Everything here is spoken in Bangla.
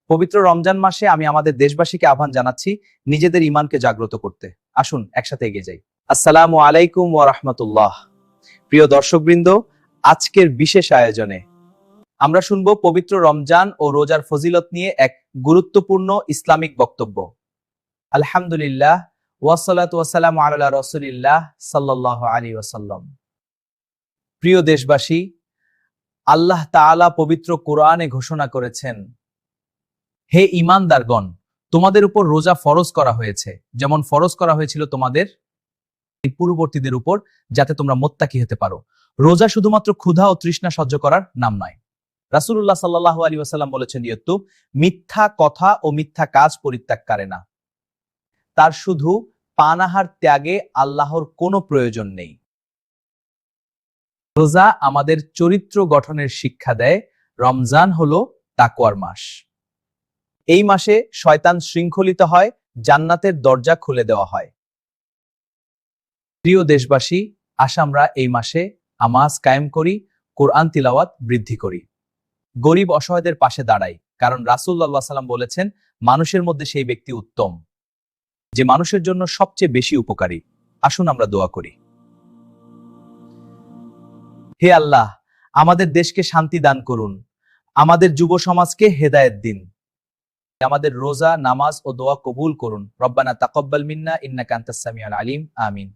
পবিত্র রমজান মাসে আমি আমাদের দেশবাসীকে আহ্বান জানাচ্ছি নিজেদের ঈমানকে জাগ্রত করতে। আসুন একসাথে এগিয়ে যাই। আসসালামু আলাইকুম ওয়া রাহমাতুল্লাহ। প্রিয় দর্শকবৃন্দ, আজকের বিশেষ আয়োজনে আমরা শুনবো পবিত্র রমজান ও রোজার ফজিলত নিয়ে এক গুরুত্বপূর্ণ ইসলামিক বক্তব্য। আলহামদুলিল্লাহ, ওয়াসসালাতু ওয়াসসালামু আলা রাসূলিল্লাহ সাল্লাল্লাহু আলাইহি ওয়াসাল্লাম। প্রিয় দেশবাসী, আল্লাহ তাআলা পবিত্র কোরআনে ঘোষণা করেছেন, হে ঈমানদারগণ, তোমাদের উপর রোজা ফরজ করা হয়েছে, যেমন ফরজ করা হয়েছিল তোমাদের পূর্ববর্তীদের উপর, যাতে তোমরা মুত্তাকি হতে পারো। রোজা শুধুমাত্র ক্ষুধা ও তৃষ্ণা সহ্য করার নাম নয়। রাসূলুল্লাহ সাল্লাল্লাহু আলাইহি ওয়াসাল্লাম বলেছেন, ইয়ত্তু মিথ্যা কথা ও মিথ্যা কাজ পরিত্যাগ করে না, তার শুধু পানাহার ত্যাগে আল্লাহর কোনো প্রয়োজন নেই। রোজা আমাদের চরিত্র গঠনের শিক্ষা দেয়। রমজান হলো তাকওয়ার মাস। এই মাসে শয়তান শৃঙ্খলিত হয়, জান্নাতের দরজা খুলে দেওয়া হয়। প্রিয় দেশবাসী, আসা আমরা এই মাসে নামাজ কায়েম করি, কোরআন তিলাওয়াত বৃদ্ধি করি, গরিব অসহায়দের পাশে দাঁড়াই, কারণ রাসূলুল্লাহ সাল্লাল্লাহু আলাইহি ওয়াসাল্লাম বলেছেন, মানুষের মধ্যে সেই ব্যক্তি উত্তম যে মানুষের জন্য সবচেয়ে বেশি উপকারী। আসুন আমরা দোয়া করি। হে আল্লাহ, আমাদের দেশকে শান্তি দান করুন, আমাদের যুব সমাজকে হেদায়েত দিন, আমাদের রোজা, নামাজ ও দোয়া কবুল করুন। রব্বানা তাকাব্বাল মিন্না ইন্নাকা আনতাস সামিউল আলিম। আমিন।